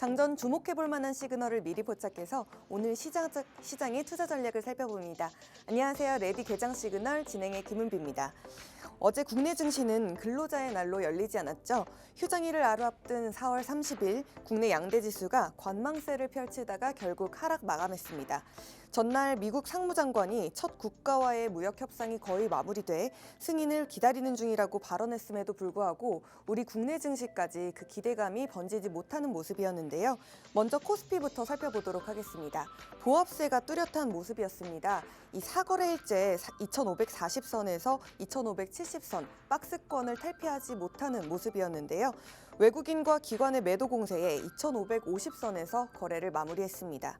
장전 주목해볼 만한 시그널을 미리 포착해서 오늘 시장의 투자 전략을 살펴봅니다. 안녕하세요. 레디 개장 시그널 진행의 김은비입니다. 어제 국내 증시는 근로자의 날로 열리지 않았죠. 휴장일을 하루 앞둔 4월 30일 국내 양대 지수가 관망세를 펼치다가 결국 하락 마감했습니다. 전날 미국 상무장관이 첫 국가와의 무역 협상이 거의 마무리돼 승인을 기다리는 중이라고 발언했음에도 불구하고 우리 국내 증시까지 그 기대감이 번지지 못하는 모습이었는데요. 먼저 코스피부터 살펴보도록 하겠습니다. 보합세가 뚜렷한 모습이었습니다. 이 사거래일째 2,540선에서 2,570선 박스권을 탈피하지 못하는 모습이었는데요. 외국인과 기관의 매도 공세에 2,550선에서 거래를 마무리했습니다.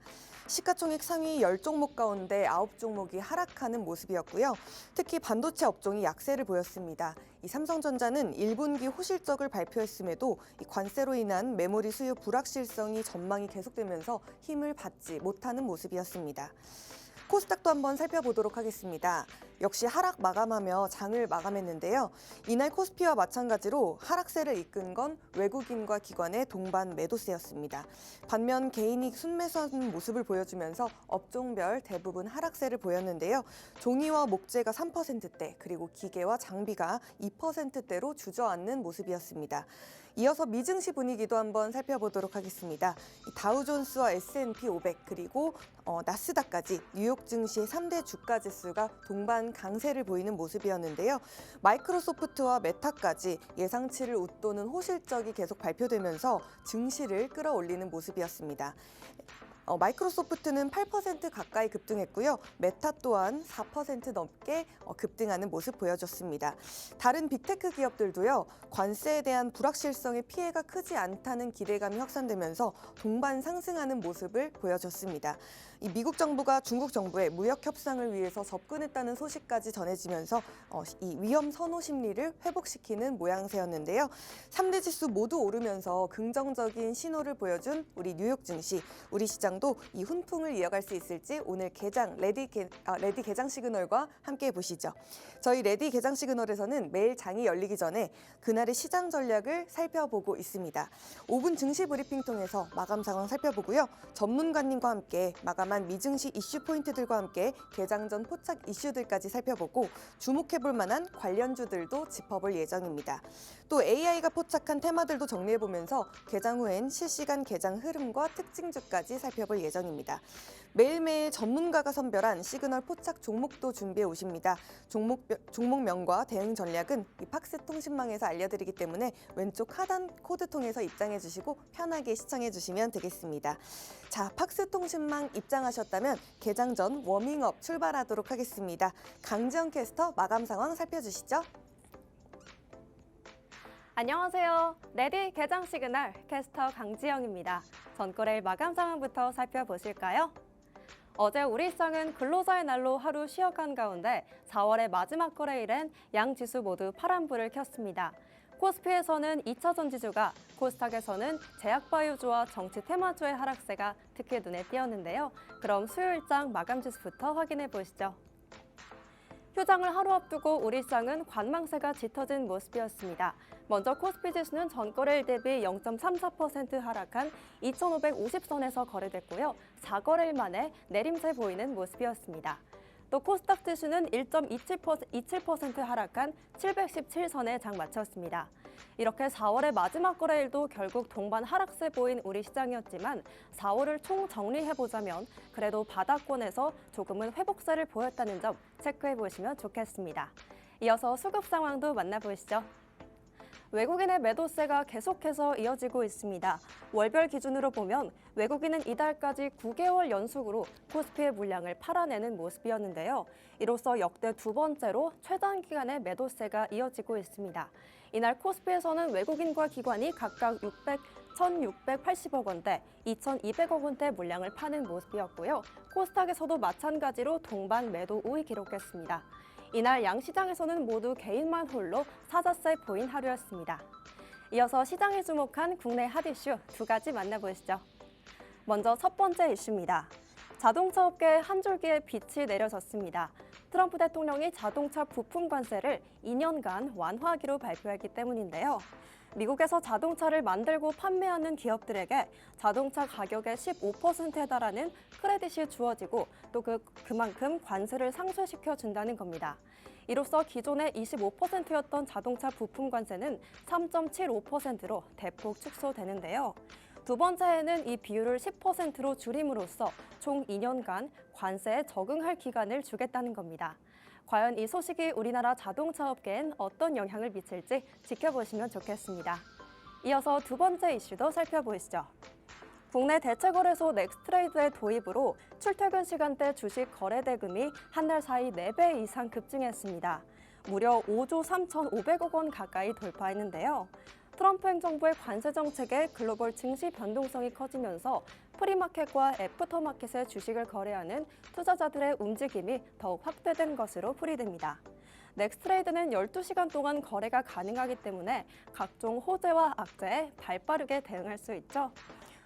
시가총액 상위 10종목 가운데 9종목이 하락하는 모습이었고요. 특히 반도체 업종이 약세를 보였습니다. 이 삼성전자는 1분기 호실적을 발표했음에도 이 관세로 인한 메모리 수요 불확실성이 전망이 계속되면서 힘을 받지 못하는 모습이었습니다. 코스닥도 한번 살펴보도록 하겠습니다. 역시 하락 마감하며 장을 마감했는데요. 이날 코스피와 마찬가지로 하락세를 이끈 건 외국인과 기관의 동반 매도세였습니다. 반면 개인이 순매수하는 모습을 보여주면서 업종별 대부분 하락세를 보였는데요. 종이와 목재가 3%대, 그리고 기계와 장비가 2%대로 주저앉는 모습이었습니다. 이어서 미증시 분위기도 한번 살펴보도록 하겠습니다. 다우존스와 S&P 500 그리고 나스닥까지 뉴욕 증시의 3대 주가 지수가 동반 강세를 보이는 모습이었는데요. 마이크로소프트와 메타까지 예상치를 웃도는 호실적이 계속 발표되면서 증시를 끌어올리는 모습이었습니다. 마이크로소프트는 8% 가까이 급등했고요. 메타 또한 4% 넘게 급등하는 모습 보여줬습니다. 다른 빅테크 기업들도요. 관세에 대한 불확실성의 피해가 크지 않다는 기대감이 확산되면서 동반 상승하는 모습을 보여줬습니다. 이 미국 정부가 중국 정부의 무역 협상을 위해서 접근했다는 소식까지 전해지면서 이 위험 선호 심리를 회복시키는 모양새였는데요. 3대 지수 모두 오르면서 긍정적인 신호를 보여준 우리 뉴욕 증시, 우리 시장도 이 훈풍을 이어갈 수 있을지 오늘 개장 레디 개장 시그널과 함께 보시죠. 저희 레디 개장 시그널에서는 매일 장이 열리기 전에 그날의 시장 전략을 살펴보고 있습니다. 5분 증시 브리핑 통해서 마감 상황 살펴보고요. 전문가님과 함께 마감한 미증시 이슈 포인트들과 함께 개장 전 포착 이슈들까지 살펴보고 주목해볼 만한 관련주들도 짚어볼 예정입니다. 또 AI가 포착한 테마들도 정리해보면서 개장 후엔 실시간 개장 흐름과 특징주까지 살펴볼 예정입니다. 매일매일 전문가가 선별한 시그널 포착 종목도 준비해 오십니다. 종목명과 대응 전략은 이 팍스 통신망에서 알려드리기 때문에 왼쪽 하단 코드 통해서 입장해 주시고 편하게 시청해 주시면 되겠습니다. 자, 팍스 통신망 입장하셨다면 개장 전 워밍업 출발하도록 하겠습니다. 강지영 캐스터 마감 상황 살펴주시죠. 안녕하세요. 레디 개장 시그널 캐스터 강지영입니다. 전거래일 마감 상황부터 살펴보실까요? 어제 우리 시장은 근로자의 날로 하루 쉬어간 가운데 4월의 마지막 거래일엔 양 지수 모두 파란불을 켰습니다. 코스피에서는 2차 전지주가, 코스닥에서는 제약바이오주와 정치 테마주의 하락세가 특히 눈에 띄었는데요. 그럼 수요일장 마감 지수부터 확인해 보시죠. 휴장을 하루 앞두고 우리 시장은 관망세가 짙어진 모습이었습니다. 먼저 코스피 지수는 전거래일 대비 0.34% 하락한 2,550선에서 거래됐고요. 4거래일 만에 내림세 보이는 모습이었습니다. 또 코스닥 지수는 1.27% 하락한 717선에 장 마쳤습니다. 이렇게 4월의 마지막 거래일도 결국 동반 하락세 보인 우리 시장이었지만 4월을 총 정리해보자면 그래도 바닥권에서 조금은 회복세를 보였다는 점 체크해보시면 좋겠습니다. 이어서 수급 상황도 만나보시죠. 외국인의 매도세가 계속해서 이어지고 있습니다. 월별 기준으로 보면 외국인은 이달까지 9개월 연속으로 코스피의 물량을 팔아내는 모습이었는데요. 이로써 역대 두 번째로 최단 기간의 매도세가 이어지고 있습니다. 이날 코스피에서는 외국인과 기관이 각각 1,680억 원대, 2,200억 원대 물량을 파는 모습이었고요. 코스닥에서도 마찬가지로 동반 매도 우위 기록했습니다. 이날 양시장에서는 모두 개인만 홀로 사자세 보인 하루였습니다. 이어서 시장에 주목한 국내 핫 이슈 두 가지 만나보시죠. 먼저 첫 번째 이슈입니다. 자동차 업계에 한 줄기의 빛이 내려졌습니다. 트럼프 대통령이 자동차 부품 관세를 2년간 완화하기로 발표했기 때문인데요. 미국에서 자동차를 만들고 판매하는 기업들에게 자동차 가격의 15%에 달하는 크레딧이 주어지고 또 그만큼 관세를 상쇄시켜 준다는 겁니다. 이로써 기존의 25%였던 자동차 부품 관세는 3.75%로 대폭 축소되는데요. 두 번째에는 이 비율을 10%로 줄임으로써 총 2년간 관세에 적응할 기간을 주겠다는 겁니다. 과연 이 소식이 우리나라 자동차 업계엔 어떤 영향을 미칠지 지켜보시면 좋겠습니다. 이어서 두 번째 이슈도 살펴보시죠. 국내 대체거래소 넥스트레이드의 도입으로 출퇴근 시간대 주식 거래 대금이 한 달 사이 4배 이상 급증했습니다. 무려 5조 3,500억 원 가까이 돌파했는데요. 트럼프 행정부의 관세 정책에 글로벌 증시 변동성이 커지면서 프리마켓과 애프터마켓의 주식을 거래하는 투자자들의 움직임이 더욱 확대된 것으로 풀이됩니다. 넥스트레이드는 12시간 동안 거래가 가능하기 때문에 각종 호재와 악재에 발빠르게 대응할 수 있죠.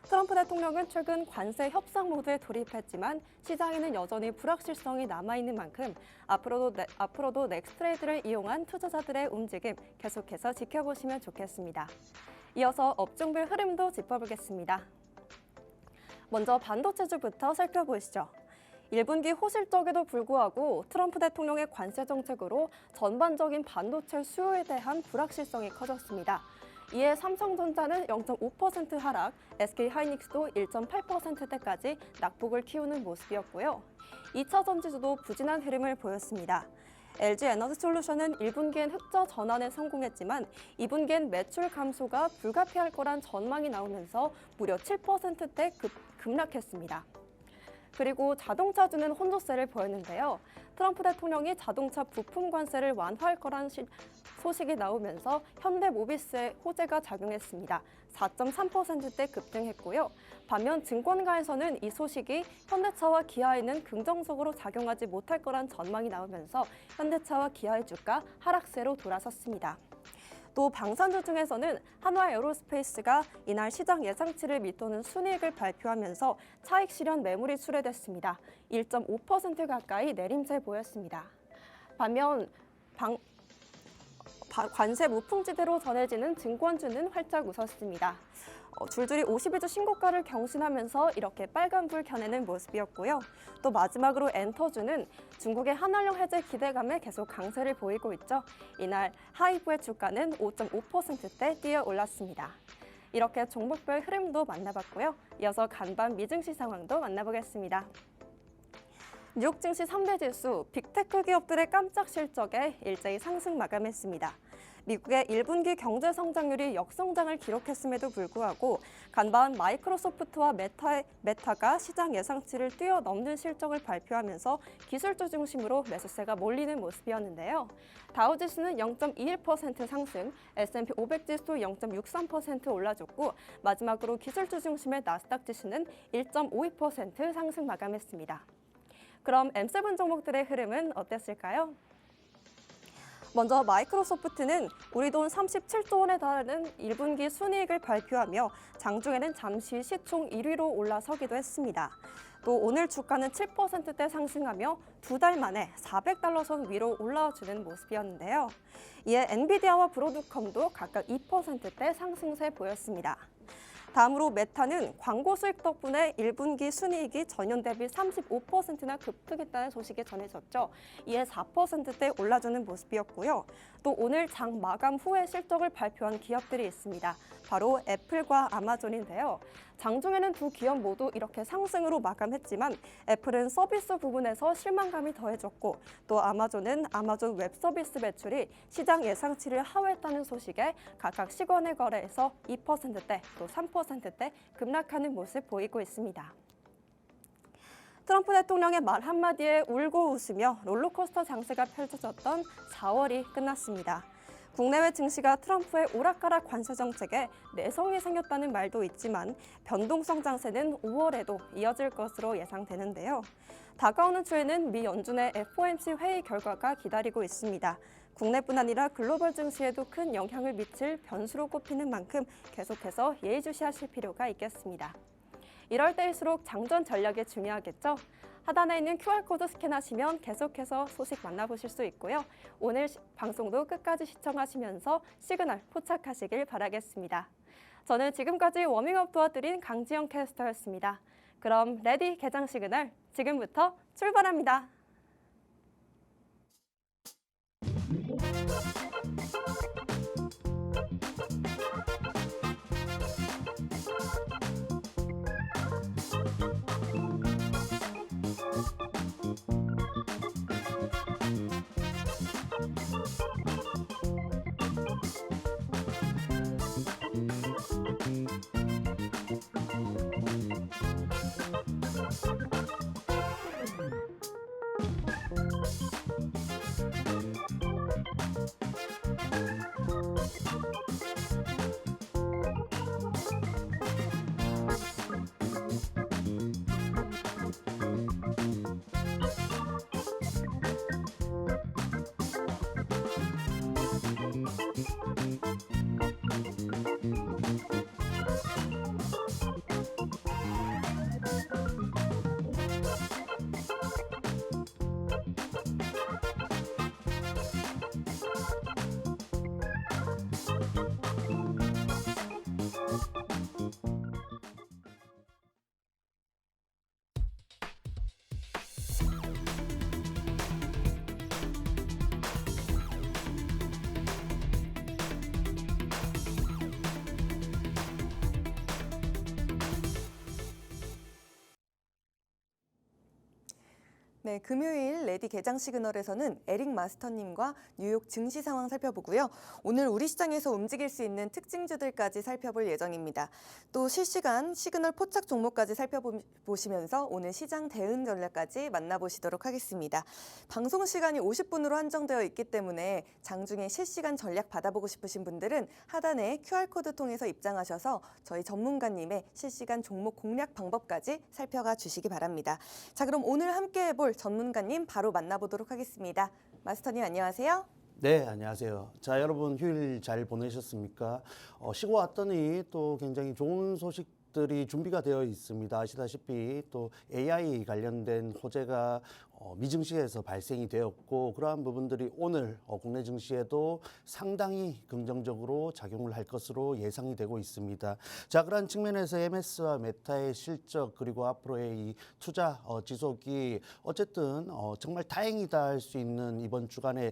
트럼프 대통령은 최근 관세 협상 모드에 돌입했지만 시장에는 여전히 불확실성이 남아있는 만큼 앞으로도 넥스트레이드를 이용한 투자자들의 움직임 계속해서 지켜보시면 좋겠습니다. 이어서 업종별 흐름도 짚어보겠습니다. 먼저 반도체주부터 살펴보시죠. 1분기 호실적에도 불구하고 트럼프 대통령의 관세 정책으로 전반적인 반도체 수요에 대한 불확실성이 커졌습니다. 이에 삼성전자는 0.5% 하락, SK하이닉스도 1.8%대까지 낙폭을 키우는 모습이었고요. 2차 전지주도 부진한 흐름을 보였습니다. LG에너지솔루션은 1분기엔 흑자 전환에 성공했지만 2분기엔 매출 감소가 불가피할 거란 전망이 나오면서 무려 7%대 급락했습니다. 그리고 자동차주는 혼조세를 보였는데요. 트럼프 대통령이 자동차 부품 관세를 완화할 거란 소식이 나오면서 현대모비스에 호재가 작용했습니다. 4.3%대 급등했고요. 반면 증권가에서는 이 소식이 현대차와 기아에는 긍정적으로 작용하지 못할 거란 전망이 나오면서 현대차와 기아의 주가 하락세로 돌아섰습니다. 또 방산주 중에서는 한화에어로스페이스가 이날 시장 예상치를 밑도는 순이익을 발표하면서 차익 실현 매물이 출회됐습니다. 1.5% 가까이 내림세 보였습니다. 반면 관세 무풍지대로 전해지는 증권주는 활짝 웃었습니다. 줄줄이 52주 신고가를 경신하면서 이렇게 빨간불 켜내는 모습이었고요. 또 마지막으로 엔터주는 중국의 한한령 해제 기대감에 계속 강세를 보이고 있죠. 이날 하이브의 주가는 5.5%대 뛰어 올랐습니다. 이렇게 종목별 흐름도 만나봤고요. 이어서 간밤 미증시 상황도 만나보겠습니다. 뉴욕 증시 3대 지수, 빅테크 기업들의 깜짝 실적에 일제히 상승 마감했습니다. 미국의 1분기 경제 성장률이 역성장을 기록했음에도 불구하고 간밤 마이크로소프트와 메타가 시장 예상치를 뛰어넘는 실적을 발표하면서 기술주 중심으로 매수세가 몰리는 모습이었는데요. 다우지수는 0.21% 상승, S&P 500 지수 0.63% 올라줬고 마지막으로 기술주 중심의 나스닥 지수는 1.52% 상승 마감했습니다. 그럼 M7 종목들의 흐름은 어땠을까요? 먼저 마이크로소프트는 우리 돈 37조 원에 달하는 1분기 순이익을 발표하며 장중에는 잠시 시총 1위로 올라서기도 했습니다. 또 오늘 주가는 7%대 상승하며 2달 만에 400달러 선 위로 올라와주는 모습이었는데요. 이에 엔비디아와 브로드컴도 각각 2%대 상승세 보였습니다. 다음으로 메타는 광고 수익 덕분에 1분기 순이익이 전년 대비 35%나 급등했다는 소식이 전해졌죠. 이에 4%대 올라주는 모습이었고요. 또 오늘 장 마감 후에 실적을 발표한 기업들이 있습니다. 바로 애플과 아마존인데요. 장중에는 두 기업 모두 이렇게 상승으로 마감했지만 애플은 서비스 부분에서 실망감이 더해졌고 또 아마존은 아마존 웹 서비스 매출이 시장 예상치를 하회했다는 소식에 각각 시간의 거래에서 2%대 또 3%대 급락하는 모습 보이고 있습니다. 트럼프 대통령의 말 한마디에 울고 웃으며 롤러코스터 장세가 펼쳐졌던 4월이 끝났습니다. 국내외 증시가 트럼프의 오락가락 관세 정책에 내성이 생겼다는 말도 있지만 변동성 장세는 5월에도 이어질 것으로 예상되는데요. 다가오는 주에는 미 연준의 FOMC 회의 결과가 기다리고 있습니다. 국내뿐 아니라 글로벌 증시에도 큰 영향을 미칠 변수로 꼽히는 만큼 계속해서 예의주시하실 필요가 있겠습니다. 이럴 때일수록 장전 전략이 중요하겠죠. 하단에 있는 QR코드 스캔하시면 계속해서 소식 만나보실 수 있고요. 오늘 방송도 끝까지 시청하시면서 시그널 포착하시길 바라겠습니다. 저는 지금까지 워밍업 도와드린 강지영 캐스터였습니다. 그럼 레디 개장 시그널 지금부터 출발합니다. 네, 금요일 레디 개장 시그널에서는 에릭 마스터님과 뉴욕 증시 상황 살펴보고요. 오늘 우리 시장에서 움직일 수 있는 특징주들까지 살펴볼 예정입니다. 또 실시간 시그널 포착 종목까지 살펴보시면서 오늘 시장 대응 전략까지 만나보시도록 하겠습니다. 방송 시간이 50분으로 한정되어 있기 때문에 장중에 실시간 전략 받아보고 싶으신 분들은 하단에 QR코드 통해서 입장하셔서 저희 전문가님의 실시간 종목 공략 방법까지 살펴가 주시기 바랍니다. 자, 그럼 오늘 함께 해볼 전문가님 바로 만나보도록 하겠습니다. 마스터님 안녕하세요. 네, 안녕하세요. 자, 여러분 휴일 잘 보내셨습니까? 쉬고 왔더니 또 굉장히 좋은 소식들이 준비가 되어 있습니다. 아시다시피 또 AI 관련된 호재가 미증시에서 발생이 되었고 그러한 부분들이 오늘 국내 증시에도 상당히 긍정적으로 작용을 할 것으로 예상이 되고 있습니다. 자, 그런 측면에서 MS와 메타의 실적 그리고 앞으로의 이 투자 지속이 어쨌든 정말 다행이다 할 수 있는 이번 주간의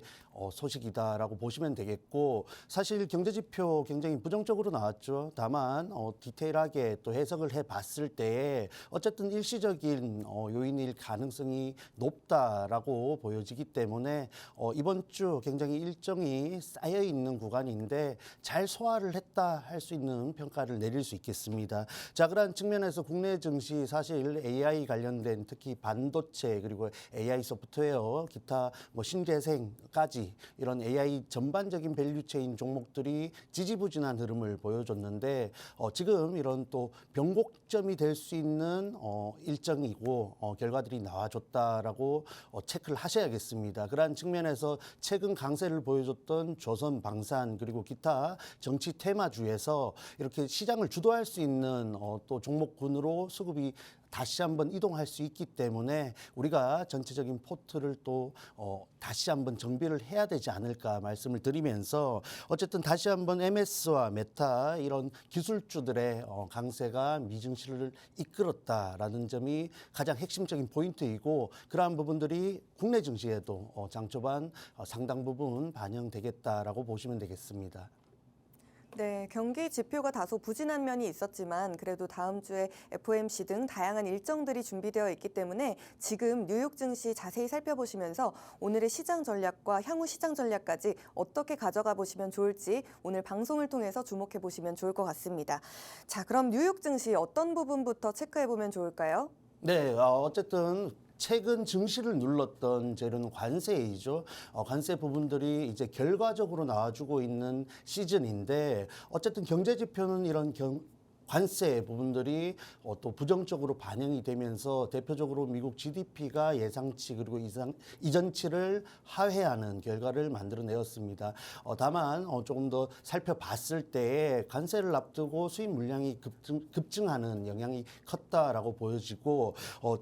소식이다라고 보시면 되겠고 사실 경제지표 굉장히 부정적으로 나왔죠. 다만 디테일하게 또 해석을 해봤을 때 어쨌든 일시적인 요인일 가능성이 높다라고 보여지기 때문에 이번 주 굉장히 일정이 쌓여 있는 구간인데 잘 소화를 했다 할 수 있는 평가를 내릴 수 있겠습니다. 자, 그런 측면에서 국내 증시 사실 AI 관련된 특히 반도체 그리고 AI 소프트웨어 기타 신재생까지 이런 AI 전반적인 밸류체인 종목들이 지지부진한 흐름을 보여줬는데 지금 이런 또 변곡점이 될 수 있는 일정이고 결과들이 나와줬다라고 체크를 하셔야겠습니다. 그러한 측면에서 최근 강세를 보여줬던 조선방산 그리고 기타 정치 테마주에서 이렇게 시장을 주도할 수 있는 또 종목군으로 수급이 다시 한번 이동할 수 있기 때문에 우리가 전체적인 포트를 또 다시 한번 정비를 해야 되지 않을까 말씀을 드리면서 어쨌든 다시 한번 MS와 메타 이런 기술주들의 강세가 미증시를 이끌었다라는 점이 가장 핵심적인 포인트이고 그러한 부분들이 국내 증시에도 장 초반 상당 부분 반영되겠다라고 보시면 되겠습니다. 네, 경기 지표가 다소 부진한 면이 있었지만 그래도 다음 주에 FOMC 등 다양한 일정들이 준비되어 있기 때문에 지금 뉴욕 증시 자세히 살펴보시면서 오늘의 시장 전략과 향후 시장 전략까지 어떻게 가져가 보시면 좋을지 오늘 방송을 통해서 주목해 보시면 좋을 것 같습니다. 자, 그럼 뉴욕 증시 어떤 부분부터 체크해 보면 좋을까요? 네, 어쨌든 최근 증시를 눌렀던 이런 관세이죠. 관세 부분들이 이제 결과적으로 나와주고 있는 시즌인데 어쨌든 경제 지표는 이런 관세 부분들이 또 부정적으로 반영이 되면서 대표적으로 미국 GDP가 예상치 그리고 이전치를 하회하는 결과를 만들어내었습니다. 다만 조금 더 살펴봤을 때 관세를 앞두고 수입 물량이 급증하는 영향이 컸다라고 보여지고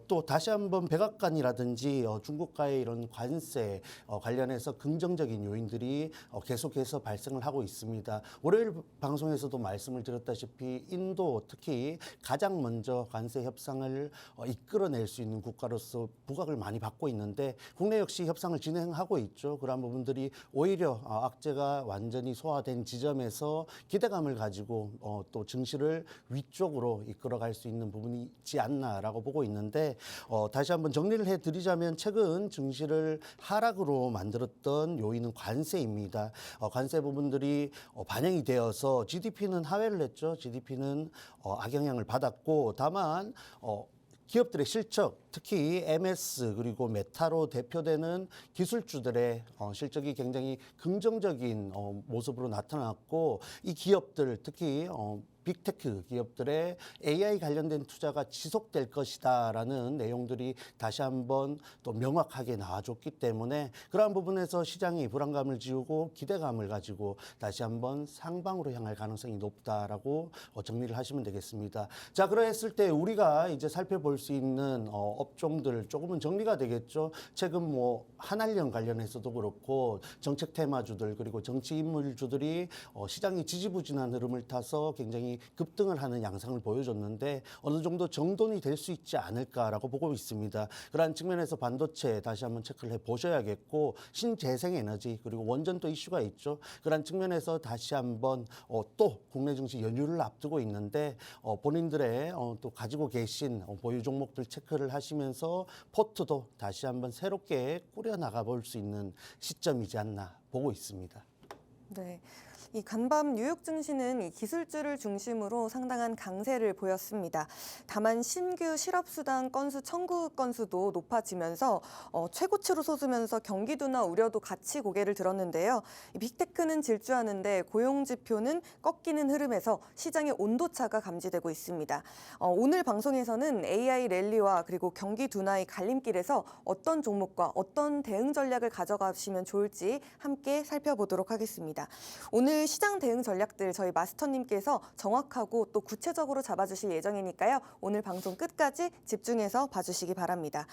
또 다시 한번 백악관이라든지 중국과의 이런 관세 관련해서 긍정적인 요인들이 계속해서 발생을 하고 있습니다. 월요일 방송에서도 말씀을 드렸다시피 인도 특히 가장 먼저 관세 협상을 이끌어낼 수 있는 국가로서 부각을 많이 받고 있는데 국내 역시 협상을 진행하고 있죠. 그러한 부분들이 오히려 악재가 완전히 소화된 지점에서 기대감을 가지고 또 증시를 위쪽으로 이끌어갈 수 있는 부분이 있지 않나라고 보고 있는데 다시 한번 정리를 해드리자면 최근 증시를 하락으로 만들었던 요인은 관세입니다. 관세 부분들이 반영이 되어서 GDP는 하회를 했죠. GDP는 악영향을 받았고 다만 기업들의 실적, 특히 MS 그리고 메타로 대표되는 기술주들의 실적이 굉장히 긍정적인 모습으로 나타났고 이 기업들 특히 빅테크 기업들의 AI 관련된 투자가 지속될 것이다라는 내용들이 다시 한번 또 명확하게 나와줬기 때문에 그러한 부분에서 시장이 불안감을 지우고 기대감을 가지고 다시 한번 상방으로 향할 가능성이 높다라고 정리를 하시면 되겠습니다. 자, 그랬을 때 우리가 이제 살펴볼 수 있는 업종들 조금은 정리가 되겠죠. 최근 뭐 한한령 관련해서도 그렇고 정책 테마주들 그리고 정치 인물주들이 시장이 지지부진한 흐름을 타서 굉장히 급등을 하는 양상을 보여줬는데 어느 정도 정돈이 될 수 있지 않을까라고 보고 있습니다. 그러한 측면에서 반도체 다시 한번 체크를 해보셔야겠고 신재생에너지 그리고 원전도 이슈가 있죠. 그러한 측면에서 다시 한번 또 국내 증시 연휴를 앞두고 있는데 본인들의 또 가지고 계신 보유 종목들 체크를 하시면서 포트도 다시 한번 새롭게 꾸려나가 볼 수 있는 시점이지 않나 보고 있습니다. 네. 이 간밤 뉴욕 증시는 이 기술주를 중심으로 상당한 강세를 보였습니다. 다만 신규 실업수당 건수 청구 건수도 높아지면서 최고치로 솟으면서 경기 둔화 우려도 같이 고개를 들었는데요. 이 빅테크는 질주하는데 고용 지표는 꺾이는 흐름에서 시장의 온도차가 감지되고 있습니다. 오늘 방송에서는 AI 랠리와 그리고 경기 둔화의 갈림길에서 어떤 종목과 어떤 대응 전략을 가져가시면 좋을지 함께 살펴보도록 하겠습니다. 오늘 시장 대응 전략들 저희 마스터님께서 정확하고 또 구체적으로 잡아주실 예정이니까요. 오늘 방송 끝까지 집중해서 봐주시기 바랍니다.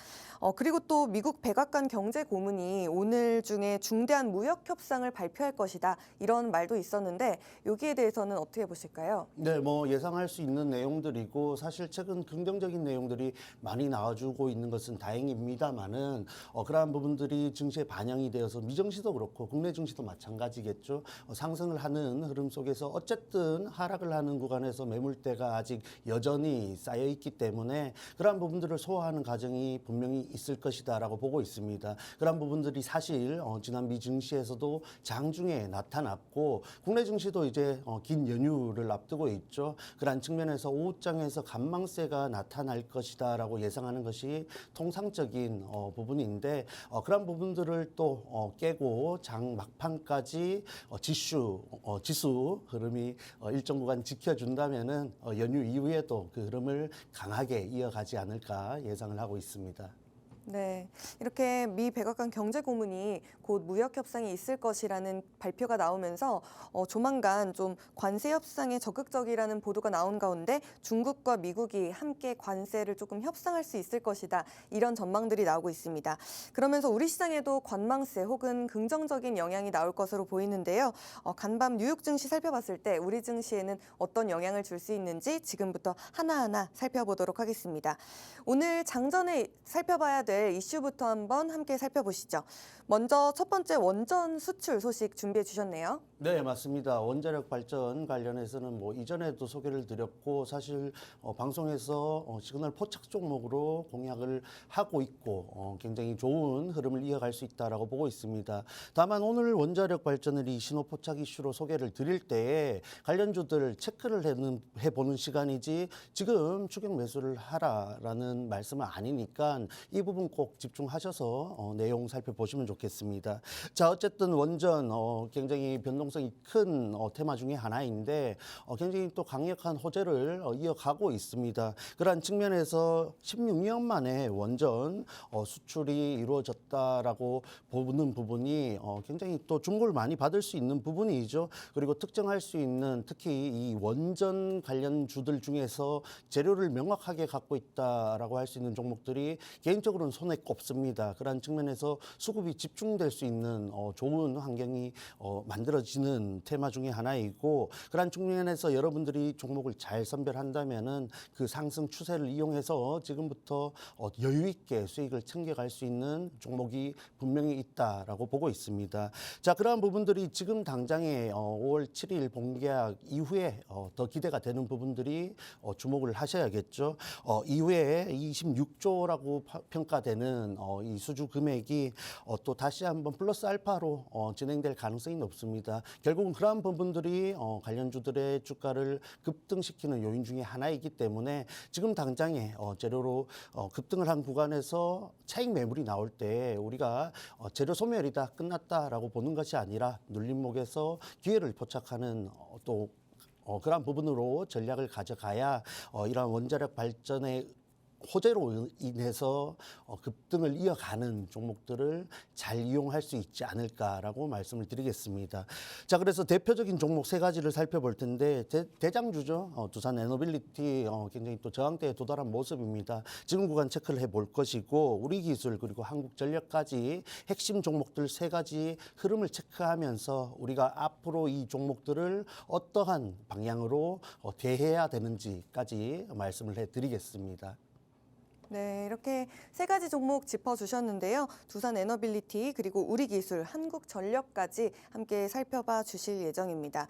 그리고 또 미국 백악관 경제고문이 오늘 중에 중대한 무역 협상을 발표할 것이다. 이런 말도 있었는데 여기에 대해서는 어떻게 보실까요? 네, 뭐 예상할 수 있는 내용들이고 사실 최근 긍정적인 내용들이 많이 나와주고 있는 것은 다행입니다만은 그러한 부분들이 증시에 반영이 되어서 미증시도 그렇고 국내 증시도 마찬가지겠죠. 상승을 하는 흐름 속에서 어쨌든 하락을 하는 구간에서 매물대가 아직 여전히 쌓여 있기 때문에 그러한 부분들을 소화하는 과정이 분명히 있을 것이다라고 보고 있습니다. 그러한 부분들이 사실 지난 미 증시에서도 장중에 나타났고 국내 증시도 이제 긴 연휴를 앞두고 있죠. 그러한 측면에서 오후장에서 간망세가 나타날 것이다라고 예상하는 것이 통상적인 부분인데 그러한 부분들을 또 깨고 장 막판까지 지수 흐름이 일정 구간 지켜준다면은 연휴 이후에도 그 흐름을 강하게 이어가지 않을까 예상을 하고 있습니다. 네, 이렇게 미 백악관 경제고문이 곧 무역 협상이 있을 것이라는 발표가 나오면서 조만간 좀 관세 협상에 적극적이라는 보도가 나온 가운데 중국과 미국이 함께 관세를 조금 협상할 수 있을 것이다. 이런 전망들이 나오고 있습니다. 그러면서 우리 시장에도 관망세 혹은 긍정적인 영향이 나올 것으로 보이는데요. 간밤 뉴욕 증시 살펴봤을 때 우리 증시에는 어떤 영향을 줄 수 있는지 지금부터 하나하나 살펴보도록 하겠습니다. 오늘 장전에 살펴봐야 될 이슈부터 한번 함께 살펴보시죠. 먼저 첫 번째 원전 수출 소식 준비해 주셨네요. 네, 맞습니다. 원자력 발전 관련해서는 뭐 이전에도 소개를 드렸고 사실 방송에서 시그널 포착 종목으로 공약을 하고 있고 굉장히 좋은 흐름을 이어갈 수 있다라고 보고 있습니다. 다만 오늘 원자력 발전을 이 신호 포착 이슈로 소개를 드릴 때에 관련주들 체크를 해보는 시간이지 지금 추격 매수를 하라라는 말씀은 아니니까 이 부분 부분 꼭 집중하셔서 내용 살펴보시면 좋겠습니다. 자, 어쨌든 원전 굉장히 변동성이 큰 테마 중에 하나인데 굉장히 또 강력한 호재를 이어가고 있습니다. 그러한 측면에서 16년 만에 원전 수출이 이루어졌다라고 보는 부분이 굉장히 또 주목을 많이 받을 수 있는 부분이죠. 그리고 특정할 수 있는 특히 이 원전 관련주들 중에서 재료를 명확하게 갖고 있다라고 할 수 있는 종목들이 개인적으로는 손에 꼽습니다. 그러한 측면에서 수급이 집중될 수 있는 좋은 환경이 만들어지는 테마 중에 하나이고 그러한 측면에서 여러분들이 종목을 잘 선별한다면은 그 상승 추세를 이용해서 지금부터 여유 있게 수익을 챙겨갈 수 있는 종목이 분명히 있다라고 보고 있습니다. 자, 그러한 부분들이 지금 당장에 5월 7일 본계약 이후에 더 기대가 되는 부분들이 주목을 하셔야겠죠. 이후에 26조라고 평가되는 이 수주 금액이 또 다시 한번 플러스 알파로 진행될 가능성이 높습니다. 결국은 그러한 부분들이 관련주들의 주가를 급등시키는 요인 중에 하나이기 때문에 지금 당장에 재료로 급등을 한 구간에서 차익 매물이 나올 때 우리가 재료 소멸이다 끝났다라고 보는 것이 아니라 눌림목에서 기회를 포착하는 또 그러한 부분으로 전략을 가져가야 이러한 원자력 발전의 호재로 인해서 급등을 이어가는 종목들을 잘 이용할 수 있지 않을까라고 말씀을 드리겠습니다. 자, 그래서 대표적인 종목 세 가지를 살펴볼 텐데 대장주죠. 두산 에너빌리티 굉장히 또 저항대에 도달한 모습입니다. 지금 구간 체크를 해볼 것이고 우리기술 그리고 한국전력까지 핵심 종목들 세 가지 흐름을 체크하면서 우리가 앞으로 이 종목들을 어떠한 방향으로 대해야 되는지까지 말씀을 해드리겠습니다. 네, 이렇게 세 가지 종목 짚어주셨는데요. 두산 에너빌리티 그리고 우리기술, 한국전력까지 함께 살펴봐 주실 예정입니다.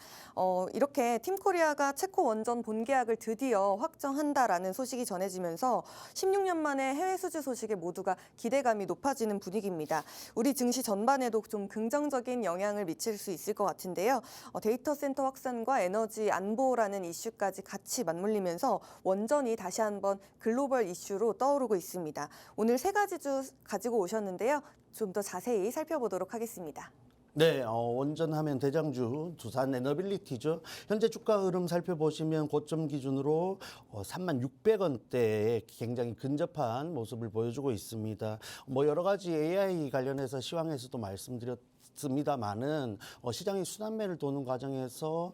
이렇게 팀코리아가 체코 원전 본계약을 드디어 확정한다라는 소식이 전해지면서 16년 만에 해외 수주 소식에 모두가 기대감이 높아지는 분위기입니다. 우리 증시 전반에도 좀 긍정적인 영향을 미칠 수 있을 것 같은데요. 데이터 센터 확산과 에너지 안보라는 이슈까지 같이 맞물리면서 원전이 다시 한번 글로벌 이슈로 떠오르고 있습니다. 오늘 세 가지 주 가지고 오셨는데요. 좀 더 자세히 살펴보도록 하겠습니다. 네, 원전하면 대장주 두산 에너빌리티죠. 현재 주가 흐름 살펴보시면 고점 기준으로 36,600원대에 굉장히 근접한 모습을 보여주고 있습니다. 뭐 여러 가지 AI 관련해서 시황에서도 말씀드렸습니다만은 시장이 순환매를 도는 과정에서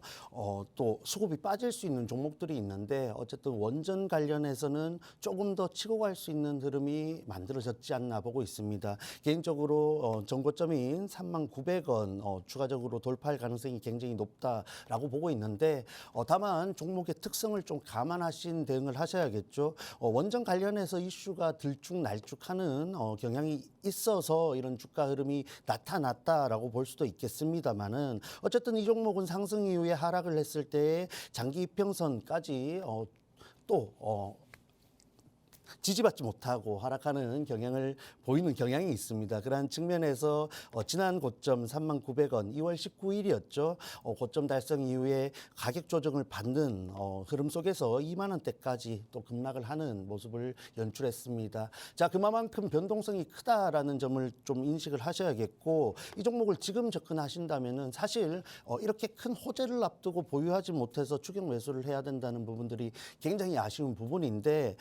또 수급이 빠질 수 있는 종목들이 있는데 어쨌든 원전 관련해서는 조금 더 치고 갈 수 있는 흐름이 만들어졌지 않나 보고 있습니다. 개인적으로 정고점인 39,000원 추가적으로 돌파할 가능성이 굉장히 높다라고 보고 있는데 다만 종목의 특성을 좀 감안하신 대응을 하셔야겠죠. 원전 관련해서 이슈가 들쭉날쭉하는 경향이 있어서 이런 주가 흐름이 나타났다라고 볼 수도 있겠습니다만은 어쨌든 이 종목은 상승 이후에 하락을 했을 때 장기 이평선까지 또 지지받지 못하고 하락하는 경향을 보이는 경향이 있습니다. 그러한 측면에서 지난 고점 39,000원 2월 19일이었죠. 고점 달성 이후에 가격 조정을 받는 흐름 속에서 2만 원대까지 또 급락을 하는 모습을 연출했습니다. 자, 그만큼 변동성이 크다라는 점을 좀 인식을 하셔야겠고 이 종목을 지금 접근하신다면은 사실 이렇게 큰 호재를 앞두고 보유하지 못해서 추격 매수를 해야 된다는 부분들이 굉장히 아쉬운 부분인데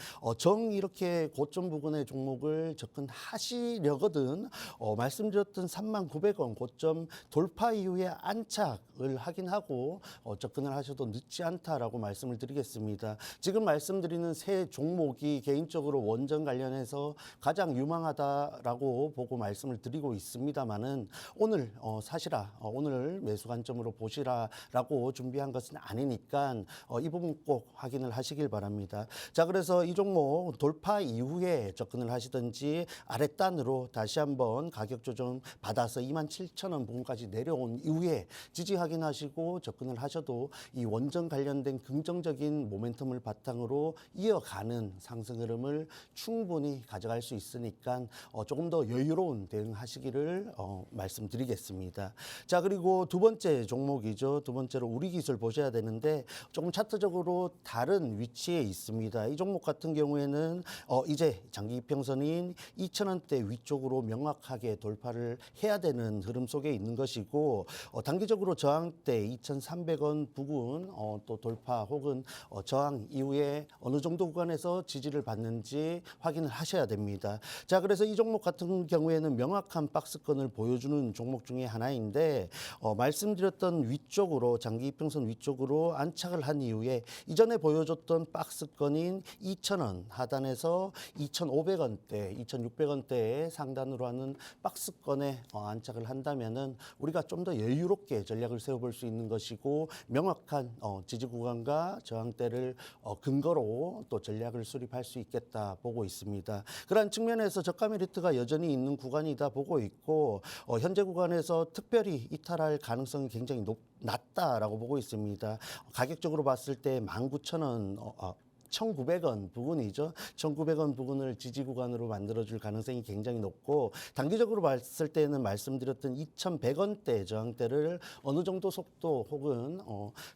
이렇게 고점 부근의 종목을 접근하시려거든 말씀드렸던 39,000원 고점 돌파 이후에 안착을 확인하고 접근을 하셔도 늦지 않다라고 말씀을 드리겠습니다. 지금 말씀드리는 세 종목이 개인적으로 원전 관련해서 가장 유망하다라고 보고 말씀을 드리고 있습니다만은 오늘 사시라 오늘 매수 관점으로 보시라라고 준비한 것은 아니니까 이 부분 꼭 확인을 하시길 바랍니다. 자, 그래서 이 종목 돌파 이후에 접근을 하시든지 아랫단으로 다시 한번 가격 조정 받아서 27,000원 부분까지 내려온 이후에 지지 확인하시고 접근을 하셔도 이 원전 관련된 긍정적인 모멘텀을 바탕으로 이어가는 상승 흐름을 충분히 가져갈 수 있으니까 조금 더 여유로운 대응하시기를 말씀드리겠습니다. 자, 그리고 두 번째 종목이죠. 두 번째로 우리기술 보셔야 되는데 조금 차트적으로 다른 위치에 있습니다. 이 종목 같은 경우에는 된다면은 이제 장기 이평선인 2,000원대 위쪽으로 명확하게 돌파를 해야 되는 흐름 속에 있는 것이고 단기적으로 저항대 2,300원 부근 또 돌파 혹은 저항 이후에 어느 정도 구간에서 지지를 받는지 확인을 하셔야 됩니다. 자, 그래서 이 종목 같은 경우에는 명확한 박스권을 보여주는 종목 중에 하나인데 말씀드렸던 위쪽으로 장기 이평선 위쪽으로 안착을 한 이후에 이전에 보여줬던 박스권인 2,000원 하단에서 2,500원대, 2,600원대에 상단으로 하는 박스권에 안착을 한다면은 우리가 좀 더 여유롭게 전략을 세워볼 수 있는 것이고 명확한 지지 구간과 저항대를 근거로 또 전략을 수립할 수 있겠다 보고 있습니다. 그러한 측면에서 저가 메리트가 여전히 있는 구간이다 보고 있고 현재 구간에서 특별히 이탈할 가능성이 굉장히 낮다라고 보고 있습니다. 가격적으로 봤을 때 19,000원 1,900원 부근이죠. 1,900원 부근을 지지 구간으로 만들어줄 가능성이 굉장히 높고 단기적으로 봤을 때는 말씀드렸던 2,100원대 저항대를 어느 정도 속도 혹은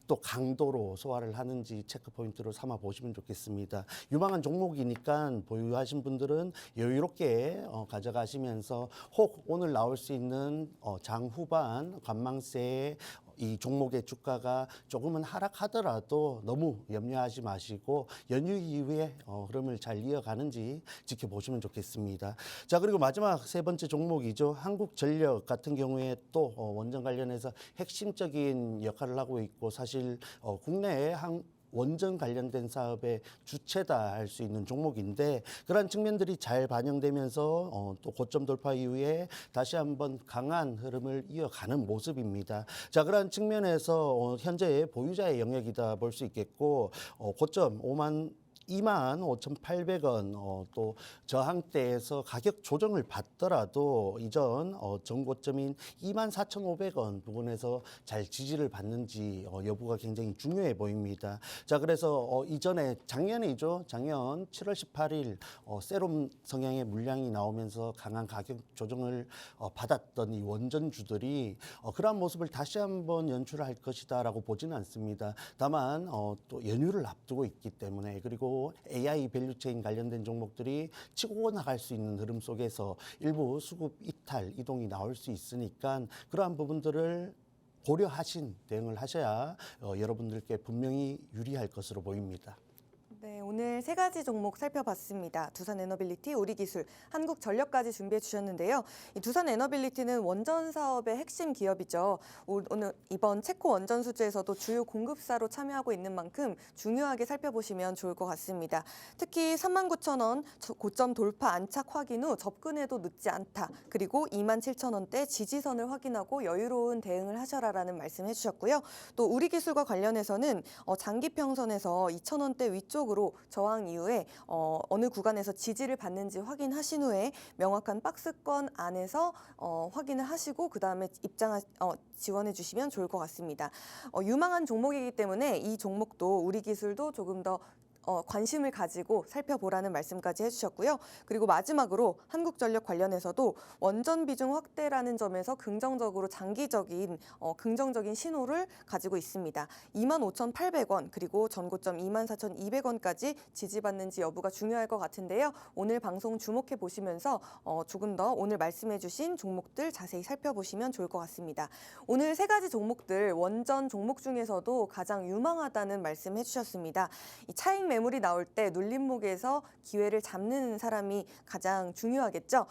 또 강도로 소화를 하는지 체크 포인트로 삼아 보시면 좋겠습니다. 유망한 종목이니까 보유하신 분들은 여유롭게 가져가시면서 혹 오늘 나올 수 있는 장 후반 관망세에 이 종목의 주가가 조금은 하락하더라도 너무 염려하지 마시고 연휴 이후에 흐름을 잘 이어가는지 지켜보시면 좋겠습니다. 자, 그리고 마지막 세 번째 종목이죠. 한국전력 같은 경우에 또 원전 관련해서 핵심적인 역할을 하고 있고 사실 국내에 원전 관련된 사업의 주체다 할 수 있는 종목인데 그러한 측면들이 잘 반영되면서 또 고점 돌파 이후에 다시 한번 강한 흐름을 이어가는 모습입니다. 자, 그러한 측면에서 현재 보유자의 영역이다 볼 수 있겠고 고점 25,800원 또 저항대에서 가격 조정을 받더라도 이전 전고점인 24,500원 부분에서 잘 지지를 받는지 여부가 굉장히 중요해 보입니다. 자, 그래서 이전에 작년이죠. 작년 7월 18일 세롬 성향의 물량이 나오면서 강한 가격 조정을 받았던 이 원전주들이 그러한 모습을 다시 한번 연출할 것이다라고 보지는 않습니다. 다만 또 연휴를 앞두고 있기 때문에 그리고 AI 밸류체인 관련된 종목들이 치고 나갈 수 있는 흐름 속에서 일부 수급 이탈, 이동이 나올 수 있으니까 그러한 부분들을 고려하신 대응을 하셔야 여러분들께 분명히 유리할 것으로 보입니다. 네, 오늘 세 가지 종목 살펴봤습니다. 두산에너빌리티, 우리기술, 한국전력까지 준비해 주셨는데요. 이 두산에너빌리티는 원전 사업의 핵심 기업이죠. 오늘 이번 체코 원전 수주에서도 주요 공급사로 참여하고 있는 만큼 중요하게 살펴보시면 좋을 것 같습니다. 특히 39,000원 고점 돌파 안착 확인 후 접근해도 늦지 않다. 그리고 27,000원대 지지선을 확인하고 여유로운 대응을 하셔라라는 말씀해 주셨고요. 또 우리기술과 관련해서는 장기 평선에서 2,000원대 위쪽 으로 저항 이후에 어느 구간에서 지지를 받는지 확인하신 후에 명확한 박스권 안에서 확인을 하시고 그 다음에 지원해 주시면 좋을 것 같습니다. 유망한 종목이기 때문에 이 종목도 우리 기술도 조금 더 관심을 가지고 살펴보라는 말씀까지 해주셨고요. 그리고 마지막으로 한국전력 관련해서도 원전 비중 확대라는 점에서 긍정적으로 장기적인 긍정적인 신호를 가지고 있습니다. 25,800원 그리고 전고점 24,200원까지 지지받는지 여부가 중요할 것 같은데요. 오늘 방송 주목해 보시면서 조금 더 오늘 말씀해 주신 종목들 자세히 살펴보시면 좋을 것 같습니다. 오늘 세 가지 종목들 원전 종목 중에서도 가장 유망하다는 말씀해 주셨습니다. 이 차익 매물이 나올 때 눌림목에서 기회를 잡는 사람이 가장 중요하겠죠.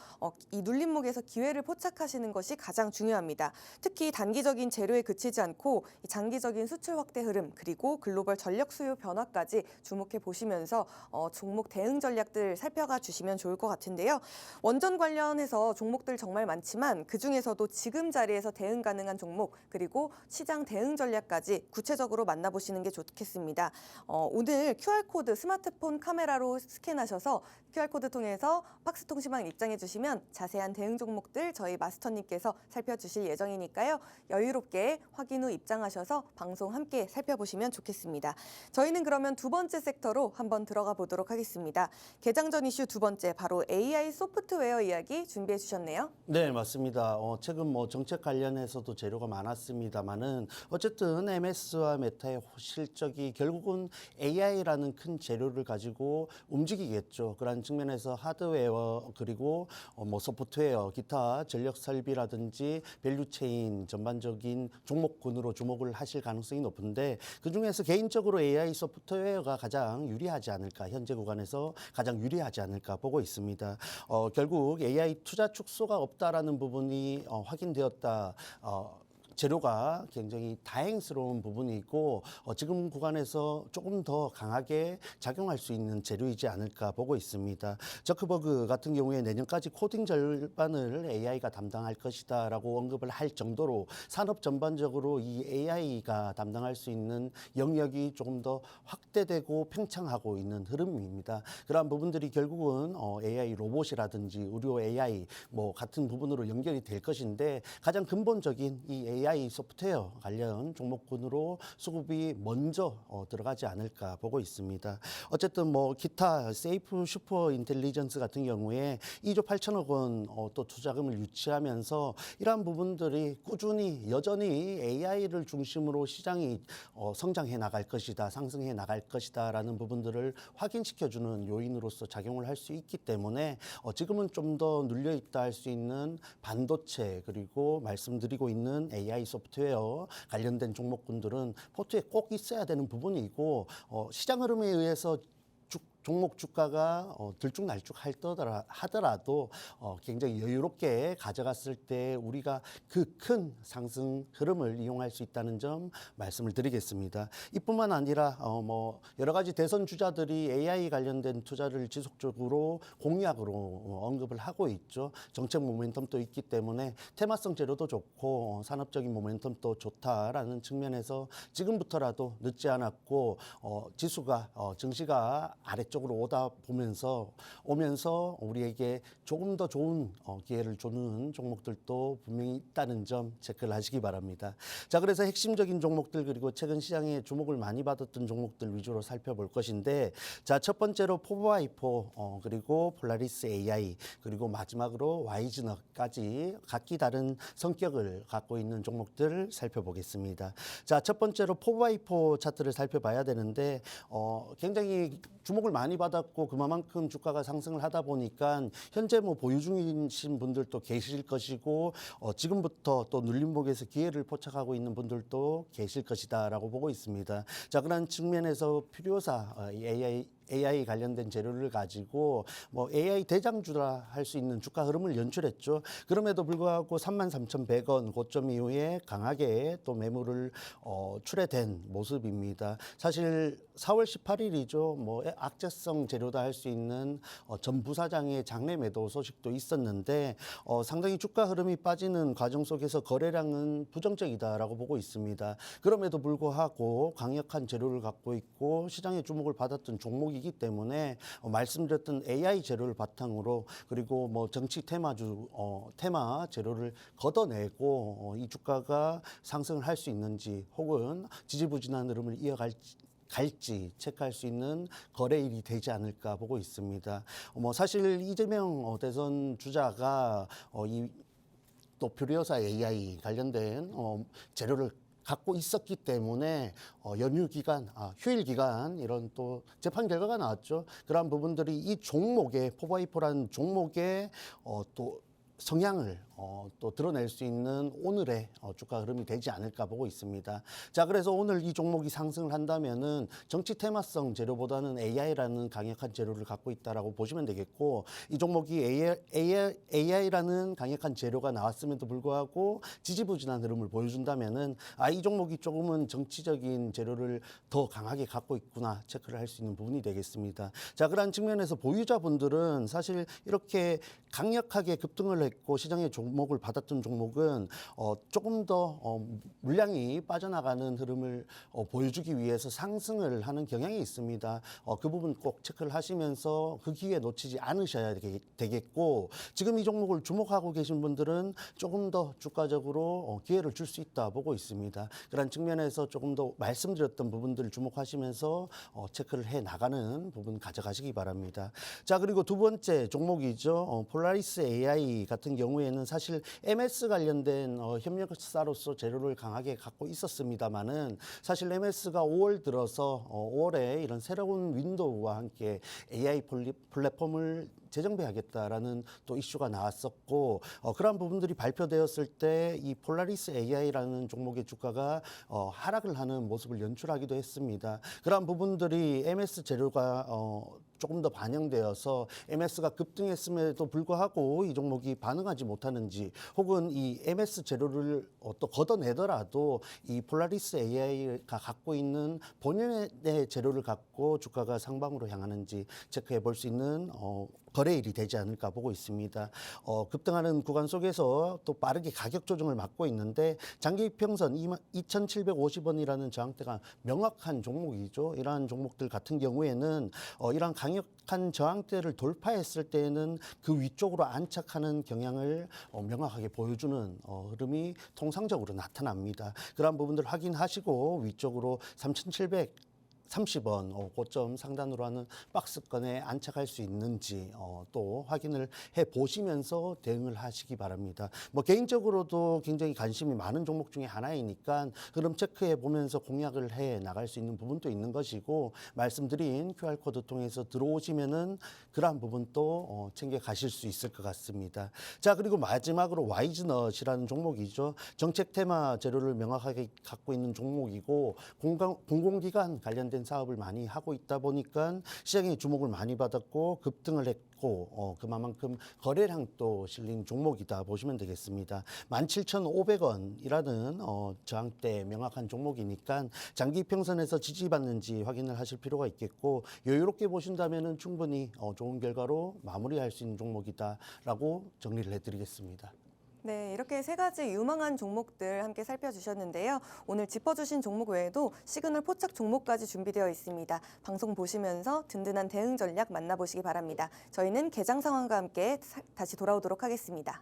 이 눌림목에서 기회를 포착하시는 것이 가장 중요합니다. 특히 단기적인 재료에 그치지 않고 장기적인 수출 확대 흐름 그리고 글로벌 전력 수요 변화까지 주목해 보시면서 종목 대응 전략들 살펴가 주시면 좋을 것 같은데요. 원전 관련해서 종목들 정말 많지만 그중에서도 지금 자리에서 대응 가능한 종목 그리고 시장 대응 전략까지 구체적으로 만나보시는 게 좋겠습니다. 오늘 QR코드 스마트폰 카메라로 스캔하셔서 QR코드 통해서 박스 통신망 입장해 주시면 자세한 대응 종목들 저희 마스터님께서 살펴주실 예정이니까요. 여유롭게 확인 후 입장하셔서 방송 함께 살펴보시면 좋겠습니다. 저희는 그러면 두 번째 섹터로 한번 들어가 보도록 하겠습니다. 개장 전 이슈 두 번째 바로 AI 소프트웨어 이야기 준비해 주셨네요. 네, 맞습니다. 최근 정책 관련해서도 재료가 많았습니다만은 어쨌든 MS와 메타의 실적이 결국은 AI라는 큰 재료를 가지고 움직이겠죠. 그런 측면에서 하드웨어 그리고 뭐 소프트웨어, 기타 전력 설비라든지 밸류체인 전반적인 종목군으로 주목을 하실 가능성이 높은데 그중에서 개인적으로 AI 소프트웨어가 가장 유리하지 않을까, 현재 구간에서 가장 유리하지 않을까 보고 있습니다. 결국 AI 투자 축소가 없다라는 부분이 확인되었다. 재료가 굉장히 다행스러운 부분이 있고 지금 구간에서 조금 더 강하게 작용할 수 있는 재료이지 않을까 보고 있습니다. 저크버그 같은 경우에 내년까지 코딩 절반을 AI가 담당할 것이다라고 언급을 할 정도로 산업 전반적으로 이 AI가 담당할 수 있는 영역이 조금 더 확대되고 팽창하고 있는 흐름입니다. 그러한 부분들이 결국은 AI 로봇이라든지 의료 AI 뭐 같은 부분으로 연결이 될 것인데 가장 근본적인 이 AI 소프트웨어 관련 종목군으로 수급이 먼저 들어가지 않을까 보고 있습니다. 어쨌든 뭐 기타 세이프 슈퍼 인텔리전스 같은 경우에 2조 8천억 원 또 투자금을 유치하면서 이러한 부분들이 꾸준히 여전히 AI를 중심으로 시장이 성장해 나갈 것이다, 상승해 나갈 것이다라는 부분들을 확인시켜주는 요인으로서 작용을 할 수 있기 때문에 지금은 좀 더 눌려 있다 할 수 있는 반도체 그리고 말씀드리고 있는 AI 소프트웨어 관련된 종목군들은 포트에 꼭 있어야 되는 부분이고 시장 흐름에 의해서 종목 주가가 들쭉날쭉 하더라도 굉장히 여유롭게 가져갔을 때 우리가 그 큰 상승 흐름을 이용할 수 있다는 점 말씀을 드리겠습니다. 이뿐만 아니라 뭐 여러 가지 대선 주자들이 AI 관련된 투자를 지속적으로 공약으로 언급을 하고 있죠. 정책 모멘텀도 있기 때문에 테마성 재료도 좋고 산업적인 모멘텀도 좋다라는 측면에서 지금부터라도 늦지 않았고 지수가 증시가 아래쪽으로 오면서 우리에게 조금 더 좋은 기회를 주는 종목들도 분명히 있다는 점 체크를 하시기 바랍니다. 자, 그래서 핵심적인 종목들 그리고 최근 시장에 주목을 많이 받았던 종목들 위주로 살펴볼 것인데 자, 첫 번째로 포바이포 그리고 폴라리스 AI 그리고 마지막으로 와이즈너까지 각기 다른 성격을 갖고 있는 종목들 살펴보겠습니다. 자, 첫 번째로 포바이포 차트를 살펴봐야 되는데 굉장히 주목을 많이 받았고 그만큼 주가가 상승을 하다 보니까 현재 뭐 보유 중이신 분들도 계실 것이고 지금부터 또 눌림목에서 기회를 포착하고 있는 분들도 계실 것이다라고 보고 있습니다. 자, 그런 측면에서 필요사 AI 관련된 재료를 가지고 뭐 AI 대장주라 할 수 있는 주가 흐름을 연출했죠. 그럼에도 불구하고 33,100원 고점 이후에 강하게 또 매물을 출회된 모습입니다. 사실 4월 18일이죠. 뭐 악재성 재료다 할 수 있는 전 부사장의 장내 매도 소식도 있었는데 상당히 주가 흐름이 빠지는 과정 속에서 거래량은 부정적이다라고 보고 있습니다. 그럼에도 불구하고 강력한 재료를 갖고 있고 시장의 주목을 받았던 종목이기 때문에 말씀드렸던 AI 재료를 바탕으로 그리고 뭐 정치 테마 재료를 걷어내고 이 주가가 상승을 할 수 있는지 혹은 지지부진한 흐름을 갈지 체크할 수 있는 거래일이 되지 않을까 보고 있습니다. 뭐 사실 이재명 대선 주자가 또 퓨리오사 AI 관련된 재료를 갖고 있었기 때문에 연휴 기간, 휴일 기간 이런 또 재판 결과가 나왔죠. 그러한 부분들이 이 종목의 포바이포라는 종목의 또 성향을 또 드러낼 수 있는 오늘의 주가 흐름이 되지 않을까 보고 있습니다. 자, 그래서 오늘 이 종목이 상승을 한다면은 정치 테마성 재료보다는 AI라는 강력한 재료를 갖고 있다라고 보시면 되겠고 이 종목이 AI라는 강력한 재료가 나왔음에도 불구하고 지지부진한 흐름을 보여준다면은 이 종목이 조금은 정치적인 재료를 더 강하게 갖고 있구나 체크를 할 수 있는 부분이 되겠습니다. 자, 그런 측면에서 보유자분들은 사실 이렇게 강력하게 급등을 했고 시장의 종목을 받았던 종목은 조금 더 물량이 빠져나가는 흐름을 보여주기 위해서 상승을 하는 경향이 있습니다. 그 부분 꼭 체크를 하시면서 그 기회 놓치지 않으셔야 되겠고 지금 이 종목을 주목하고 계신 분들은 조금 더 주가적으로 기회를 줄 수 있다 보고 있습니다. 그런 측면에서 조금 더 말씀드렸던 부분들을 주목하시면서 체크를 해 나가는 부분 가져가시기 바랍니다. 자, 그리고 두 번째 종목이죠. 폴라리스 AI 같은 경우에는 사실 사실 MS 관련된 협력사로서 재료를 강하게 갖고 있었습니다만은 사실 MS가 5월 들어서 5월에 이런 새로운 윈도우와 함께 AI 플랫폼을 재정비하겠다라는 또 이슈가 나왔었고 그러한 부분들이 발표되었을 때 이 폴라리스 AI라는 종목의 주가가 하락을 하는 모습을 연출하기도 했습니다. 그러한 부분들이 MS 재료가 조금 더 반영되어서 MS가 급등했음에도 불구하고 이 종목이 반응하지 못하는지 혹은 이 MS 재료를 또 걷어내더라도 이 폴라리스 AI가 갖고 있는 본연의 재료를 갖고 주가가 상방으로 향하는지 체크해 볼 수 있는 거래일이 되지 않을까 보고 있습니다. 급등하는 구간 속에서 또 빠르게 가격 조정을 맞고 있는데 장기 이평선 2,750원이라는 저항대가 명확한 종목이죠. 이러한 종목들 같은 경우에는 이러한 강력한 저항대를 돌파했을 때에는 그 위쪽으로 안착하는 경향을 명확하게 보여주는 흐름이 통상적으로 나타납니다. 그러한 부분들 확인하시고 위쪽으로 3,730원 고점 상단으로 하는 박스권에 안착할 수 있는지 또 확인을 해 보시면서 대응을 하시기 바랍니다. 뭐 개인적으로도 굉장히 관심이 많은 종목 중에 하나이니까 흐름 체크해 보면서 공략을 해 나갈 수 있는 부분도 있는 것이고 말씀드린 QR코드 통해서 들어오시면은 그러한 부분도 챙겨 가실 수 있을 것 같습니다. 자, 그리고 마지막으로 와이즈넛이라는 종목이죠. 정책 테마 재료를 명확하게 갖고 있는 종목이고 공공기관 관련된 사업을 많이 하고 있다 보니까 시장에 주목을 많이 받았고 급등을 했고 그만큼 거래량도 실린 종목이다 보시면 되겠습니다. 17,500원이라는 저항대 명확한 종목이니까 장기 평선에서 지지받는지 확인을 하실 필요가 있겠고 여유롭게 보신다면은 충분히 좋은 결과로 마무리할 수 있는 종목이다라고 정리를 해드리겠습니다. 네, 이렇게 세 가지 유망한 종목들 함께 살펴주셨는데요. 오늘 짚어주신 종목 외에도 시그널 포착 종목까지 준비되어 있습니다. 방송 보시면서 든든한 대응 전략 만나보시기 바랍니다. 저희는 개장 상황과 함께 다시 돌아오도록 하겠습니다.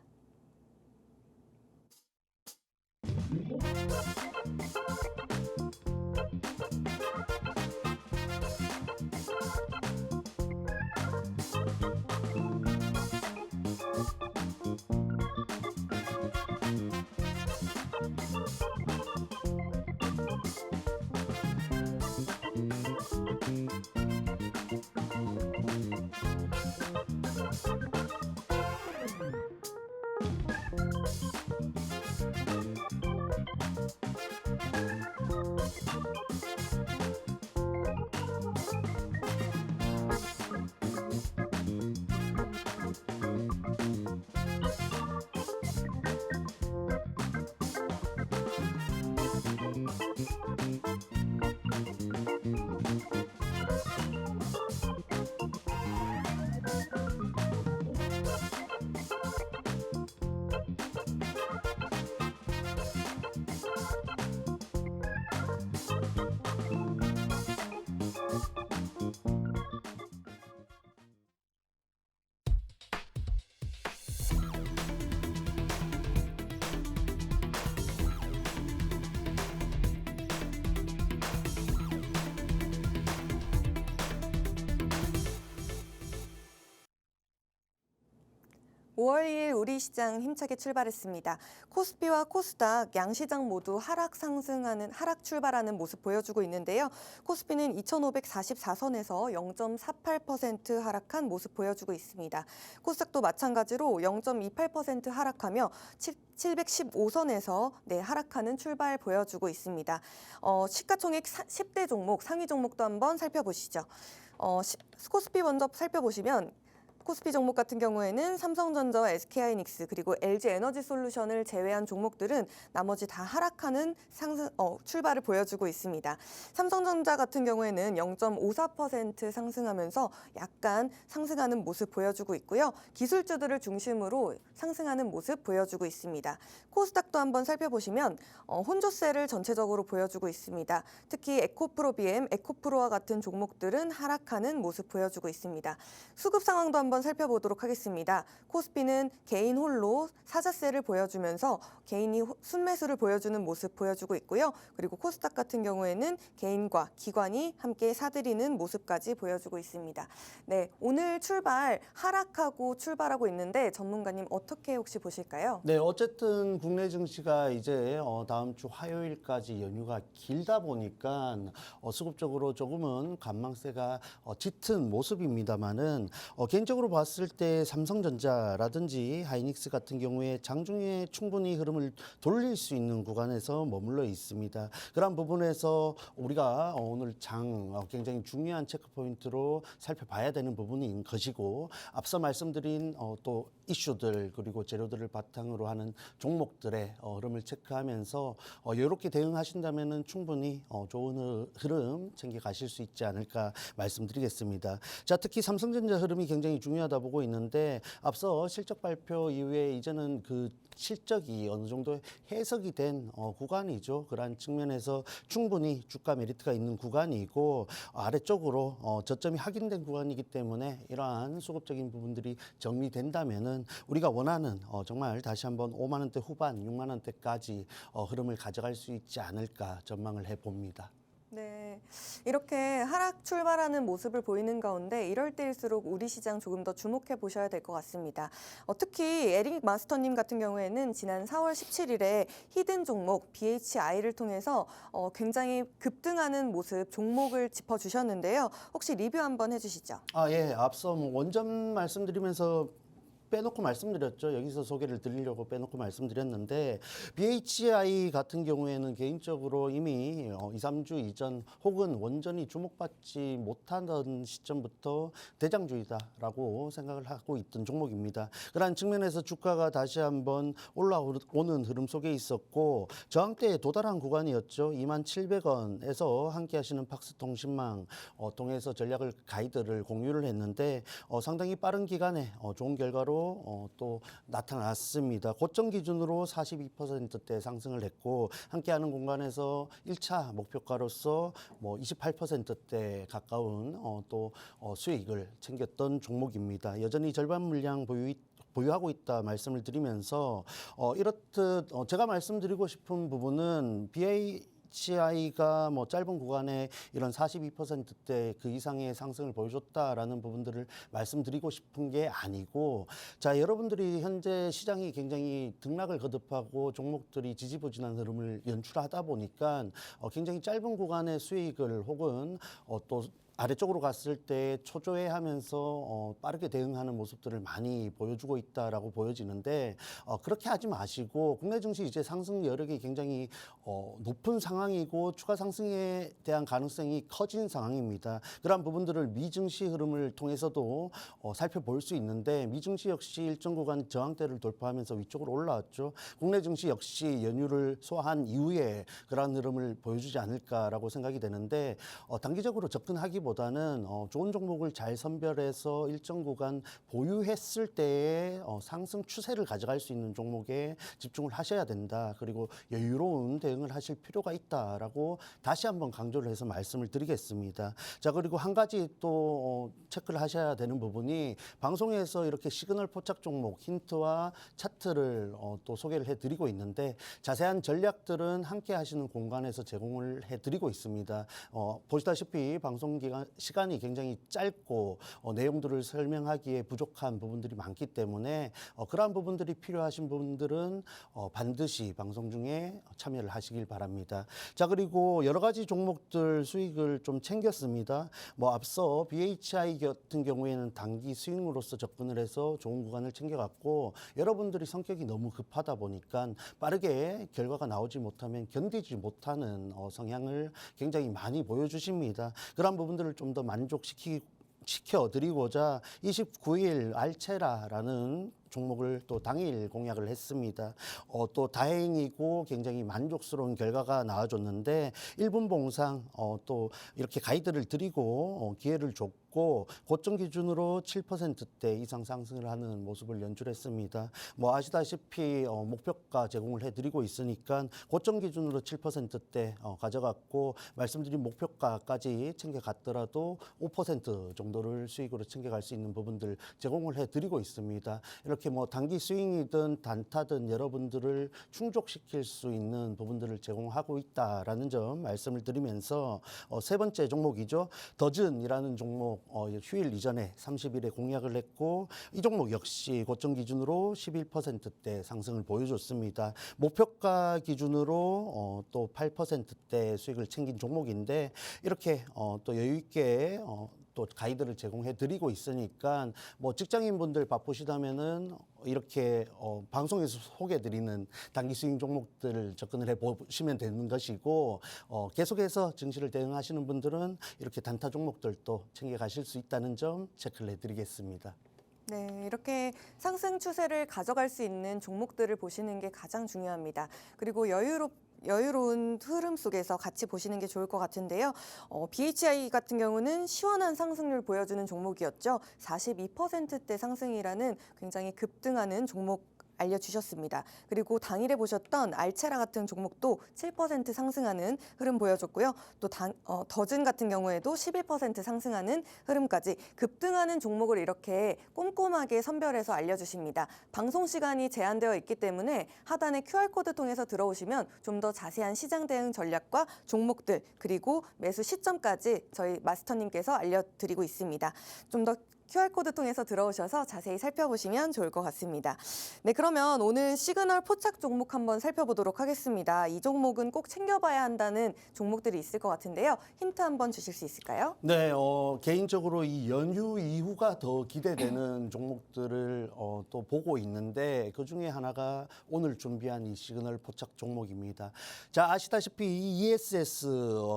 (5월 2일) 우리 시장 힘차게 출발했습니다. 코스피와 코스닥 양시장 모두 하락 출발하는 모습 보여주고 있는데요. 코스피는 2,544선에서 0.48% 하락한 모습 보여주고 있습니다. 코스닥도 마찬가지로 0.28% 하락하며 715선에서 하락하는 출발 보여주고 있습니다. 시가총액 10대 종목, 상위 종목도 한번 살펴보시죠. 코스피 먼저 살펴보시면 코스피 종목 같은 경우에는 삼성전자, SK하이닉스 그리고 LG에너지솔루션을 제외한 종목들은 나머지 다 하락하는 출발을 보여주고 있습니다. 삼성전자 같은 경우에는 0.54% 상승하면서 약간 상승하는 모습 보여주고 있고요. 기술주들을 중심으로 상승하는 모습 보여주고 있습니다. 코스닥도 한번 살펴보시면 혼조세를 전체적으로 보여주고 있습니다. 특히 에코프로 BM, 에코프로와 같은 종목들은 하락하는 모습 보여주고 있습니다. 수급 상황도 한번 한번 살펴보도록 하겠습니다. 코스피는 개인 홀로 사자세를 보여주면서 개인이 순매수를 보여주는 모습 보여주고 있고요. 그리고 코스닥 같은 경우에는 개인과 기관이 함께 사들이는 모습까지 보여주고 있습니다. 네, 오늘 출발 하락하고 출발하고 있는데 전문가님 어떻게 혹시 보실까요? 네, 어쨌든 국내 증시가 이제 다음 주 화요일까지 연휴가 길다 보니까 수급적으로 조금은 관망세가 짙은 모습입니다만은 개인적으로 봤을 때 삼성전자라든지 하이닉스 같은 경우에 장중에 충분히 흐름을 돌릴 수 있는 구간에서 머물러 있습니다. 그런 부분에서 우리가 오늘 장 굉장히 중요한 체크 포인트로 살펴봐야 되는 부분인 것이고, 앞서 말씀드린 또 이슈들 그리고 재료들을 바탕으로 하는 종목들의 흐름을 체크하면서 이렇게 대응하신다면은 충분히 좋은 흐름 챙겨 가실 수 있지 않을까 말씀드리겠습니다. 자, 특히 삼성전자 흐름이 굉장히 중요하다 보고 있는데, 앞서 실적 발표 이후에 이제는 그 실적이 어느 정도 해석이 된 구간이죠. 그러한 측면에서 충분히 주가 메리트가 있는 구간이고, 아래쪽으로 저점이 확인된 구간이기 때문에 이러한 수급적인 부분들이 정리된다면은 우리가 원하는 정말 다시 한번 5만 원대 후반, 6만 원대까지 흐름을 가져갈 수 있지 않을까 전망을 해봅니다. 네, 이렇게 하락 출발하는 모습을 보이는 가운데 이럴 때일수록 우리 시장 조금 더 주목해 보셔야 될 것 같습니다. 특히 에릭 마스터님 같은 경우에는 지난 4월 17일에 히든 종목 BHI를 통해서 굉장히 급등하는 모습 종목을 짚어주셨는데요. 혹시 리뷰 한번 해주시죠. 예, 앞서 원점 말씀드리면서 빼놓고 말씀드렸죠. 여기서 소개를 드리려고 빼놓고 말씀드렸는데, BHI 같은 경우에는 개인적으로 이미 2, 3주 이전 혹은 원전이 주목받지 못하던 시점부터 대장주이다라고 생각을 하고 있던 종목입니다. 그러한 측면에서 주가가 다시 한번 올라오는 흐름 속에 있었고, 저항대에 도달한 구간이었죠. 27,700원에서 함께 하시는 팍스통신망 통해서 전략을 가이드를 공유를 했는데 상당히 빠른 기간에 좋은 결과로 또 나타났습니다. 고점 기준으로 42%대 상승을 했고, 함께하는 공간에서 1차 목표가로서 28%대 가까운 또 수익을 챙겼던 종목입니다. 여전히 절반 물량 보유하고 있다 말씀을 드리면서 이렇듯 제가 말씀드리고 싶은 부분은 BHI가 짧은 구간에 이런 42%대 그 이상의 상승을 보여줬다라는 부분들을 말씀드리고 싶은 게 아니고, 자, 여러분들이 현재 시장이 굉장히 등락을 거듭하고 종목들이 지지부진한 흐름을 연출하다 보니까 굉장히 짧은 구간의 수익을 혹은 또 아래쪽으로 갔을 때 초조해하면서 빠르게 대응하는 모습들을 많이 보여주고 있다라고 보여지는데, 그렇게 하지 마시고 국내 증시 이제 상승 여력이 굉장히 높은 상황이고 추가 상승에 대한 가능성이 커진 상황입니다. 그러한 부분들을 미증시 흐름을 통해서도 살펴볼 수 있는데, 미증시 역시 일정 구간 저항대를 돌파하면서 위쪽으로 올라왔죠. 국내 증시 역시 연휴를 소화한 이후에 그러한 흐름을 보여주지 않을까라고 생각이 되는데, 단기적으로 접근하기 보다는 좋은 종목을 잘 선별해서 일정 구간 보유했을 때의 상승 추세를 가져갈 수 있는 종목에 집중을 하셔야 된다. 그리고 여유로운 대응을 하실 필요가 있다라고 다시 한번 강조를 해서 말씀을 드리겠습니다. 자, 그리고 한 가지 또 체크를 하셔야 되는 부분이, 방송에서 이렇게 시그널 포착 종목 힌트와 차트를 또 소개를 해드리고 있는데, 자세한 전략들은 함께 하시는 공간에서 제공을 해드리고 있습니다. 보시다시피 방송 시간이 굉장히 짧고 내용들을 설명하기에 부족한 부분들이 많기 때문에 그러한 부분들이 필요하신 분들은 반드시 방송 중에 참여를 하시길 바랍니다. 자, 그리고 여러 가지 종목들 수익을 좀 챙겼습니다. 앞서 BHI 같은 경우에는 단기 스윙으로서 접근을 해서 좋은 구간을 챙겨갔고, 여러분들이 성격이 너무 급하다 보니까 빠르게 결과가 나오지 못하면 견디지 못하는 성향을 굉장히 많이 보여주십니다. 그런 부분들을 좀 더 만족시켜드리고자 29일 알체라라는 종목을 또 당일 공약을 했습니다. 또 다행이고 굉장히 만족스러운 결과가 나와줬는데 1분 봉상 또 이렇게 가이드를 드리고 기회를 줬고 고점 기준으로 7%대 이상 상승을 하는 모습을 연출했습니다. 뭐 아시다시피 목표가 제공을 해드리고 있으니까 고점 기준으로 7%대 가져갔고 말씀드린 목표가까지 챙겨갔더라도 5% 정도를 수익으로 챙겨갈 수 있는 부분들 제공을 해드리고 있습니다. 이렇게 뭐 단기 스윙이든 단타든 여러분들을 충족시킬 수 있는 부분들을 제공하고 있다라는 점 말씀을 드리면서 세 번째 종목이죠. 더즌이라는 종목 휴일 이전에 30일에 공약을 했고 이 종목 역시 고점 기준으로 11%대 상승을 보여줬습니다. 목표가 기준으로 또 8%대 수익을 챙긴 종목인데 이렇게 또 여유 있게 또 가이드를 제공해 드리고 있으니까 뭐 직장인분들 바쁘시다면은 이렇게 방송에서 소개해 드리는 단기 스윙 종목들을 접근을 해 보시면 되는 것이고 계속해서 증시를 대응하시는 분들은 이렇게 단타 종목들도 챙겨 가실 수 있다는 점 체크를 해 드리겠습니다. 네, 이렇게 상승 추세를 가져갈 수 있는 종목들을 보시는 게 가장 중요합니다. 그리고 여유로운 흐름 속에서 같이 보시는 게 좋을 것 같은데요. BHI 같은 경우는 시원한 상승률 보여주는 종목이었죠. 42%대 상승이라는 굉장히 급등하는 종목 알려주셨습니다. 그리고 당일에 보셨던 알체라 같은 종목도 7% 상승하는 흐름 보여줬고요. 또 더즌 같은 경우에도 11% 상승하는 흐름까지 급등하는 종목을 이렇게 꼼꼼하게 선별해서 알려주십니다. 방송 시간이 제한되어 있기 때문에 하단에 QR코드 통해서 들어오시면 좀 더 자세한 시장 대응 전략과 종목들 그리고 매수 시점까지 저희 마스터님께서 알려드리고 있습니다. 좀 더 QR코드 통해서 들어오셔서 자세히 살펴보시면 좋을 것 같습니다. 네, 그러면 오늘 시그널 포착 종목 한번 살펴보도록 하겠습니다. 이 종목은 꼭 챙겨봐야 한다는 종목들이 있을 것 같은데요. 힌트 한번 주실 수 있을까요? 네, 개인적으로 이 연휴 이후가 더 기대되는 종목들을 또 보고 있는데 그 중에 하나가 오늘 준비한 이 시그널 포착 종목입니다. 자, 아시다시피 이 ESS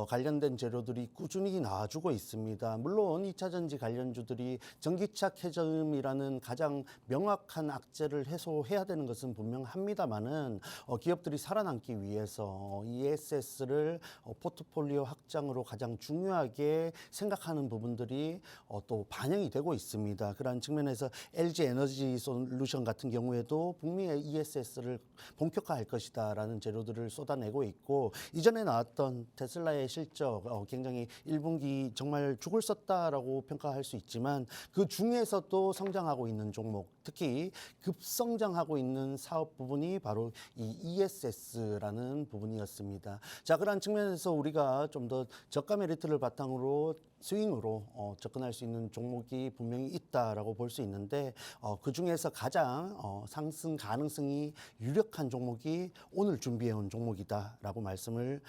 관련된 재료들이 꾸준히 나와주고 있습니다. 물론 2차 전지 관련주들이 전기차 캐즘이라는 가장 명확한 악재를 해소해야 되는 것은 분명합니다만은 기업들이 살아남기 위해서 ESS를 포트폴리오 확장으로 가장 중요하게 생각하는 부분들이 또 반영이 되고 있습니다. 그러한 측면에서 LG 에너지 솔루션 같은 경우에도 북미의 ESS를 본격화할 것이다라는 재료들을 쏟아내고 있고 이전에 나왔던 테슬라의 실적 굉장히 1분기 정말 죽을 썼다라고 평가할 수 있지만 그 중에서도 성장하고 있는 종목, 특히 급성장하고 있는 사업 부분이 바로 이 ESS라는 부분이었습니다. 자, 그런 측면에서 우리가 좀 더 저가 메리트를 바탕으로 스윙으로 접근할 수 있는 종목이 분명히 있다라고 볼 수 있는데 그 중에서 가장 상승 가능성이 유력한 종목이 오늘 준비해온 종목이다라고 말씀을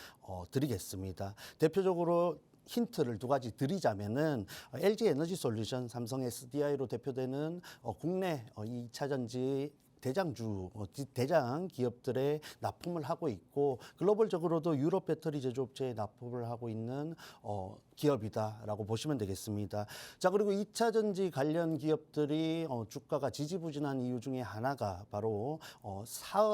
드리겠습니다. 대표적으로 힌트를 두 가지 드리자면은 LG 에너지 솔루션, 삼성 SDI로 대표되는 국내 2차 전지 대장 기업들의 납품을 하고 있고 글로벌적으로도 유럽 배터리 제조업체에 납품을 하고 있는 기업이다라고 보시면 되겠습니다. 자, 그리고 2차 전지 관련 기업들이 주가가 지지부진한 이유 중에 하나가 바로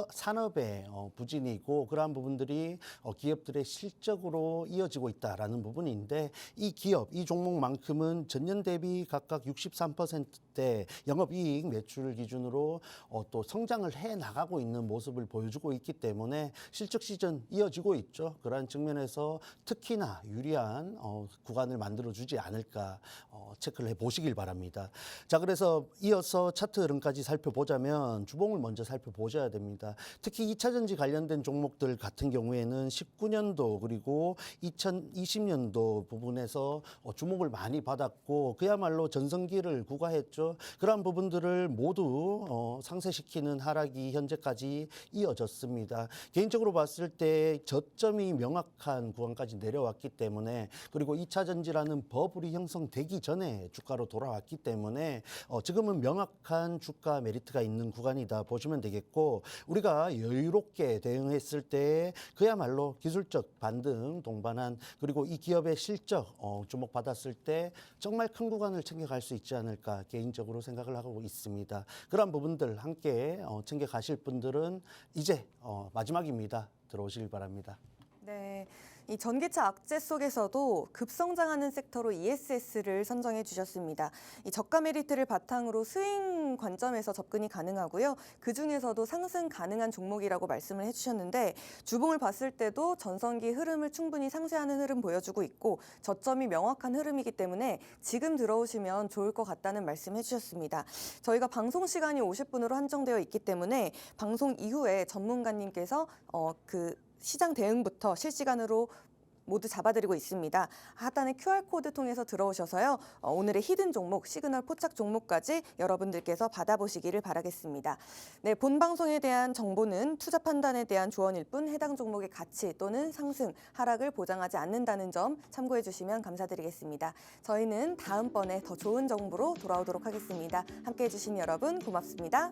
산업의 부진이고 그러한 부분들이 기업들의 실적으로 이어지고 있다라는 부분인데 이 기업, 이 종목만큼은 전년 대비 각각 63%대 영업이익 매출 기준으로 또 성장을 해 나가고 있는 모습을 보여주고 있기 때문에 실적 시즌 이어지고 있죠. 그러한 측면에서 특히나 유리한 구간을 만들어주지 않을까 체크를 해보시길 바랍니다. 자, 그래서 이어서 차트 흐름까지 살펴보자면 주봉을 먼저 살펴보셔야 됩니다. 특히 2차 전지 관련된 종목들 같은 경우에는 19년도 그리고 2020년도 부분에서 주목을 많이 받았고 그야말로 전성기를 구가했죠. 그러한 부분들을 모두 상쇄시키는 하락이 현재까지 이어졌습니다. 개인적으로 봤을 때 저점이 명확한 구간까지 내려왔기 때문에 그리고 2차 전지라는 버블이 형성되기 전에 주가로 돌아왔기 때문에 지금은 명확한 주가 메리트가 있는 구간이다 보시면 되겠고, 우리가 여유롭게 대응했을 때 그야말로 기술적 반등 동반한, 그리고 이 기업의 실적 주목받았을 때 정말 큰 구간을 챙겨갈 수 있지 않을까 개인적으로 생각을 하고 있습니다. 그런 부분들 함께 챙겨가실 분들은 이제 마지막입니다. 들어오시길 바랍니다. 네, 이 전기차 악재 속에서도 급성장하는 섹터로 ESS를 선정해 주셨습니다. 이 저가 메리트를 바탕으로 스윙 관점에서 접근이 가능하고요. 그중에서도 상승 가능한 종목이라고 말씀을 해주셨는데, 주봉을 봤을 때도 전성기 흐름을 충분히 상쇄하는 흐름 보여주고 있고 저점이 명확한 흐름이기 때문에 지금 들어오시면 좋을 것 같다는 말씀 해주셨습니다. 저희가 방송 시간이 50분으로 한정되어 있기 때문에 방송 이후에 전문가님께서 시장 대응부터 실시간으로 모두 잡아드리고 있습니다. 하단에 QR코드 통해서 들어오셔서요. 오늘의 히든 종목, 시그널 포착 종목까지 여러분들께서 받아보시기를 바라겠습니다. 네, 본 방송에 대한 정보는 투자 판단에 대한 조언일 뿐 해당 종목의 가치 또는 상승, 하락을 보장하지 않는다는 점 참고해 주시면 감사드리겠습니다. 저희는 다음번에 더 좋은 정보로 돌아오도록 하겠습니다. 함께해 주신 여러분 고맙습니다.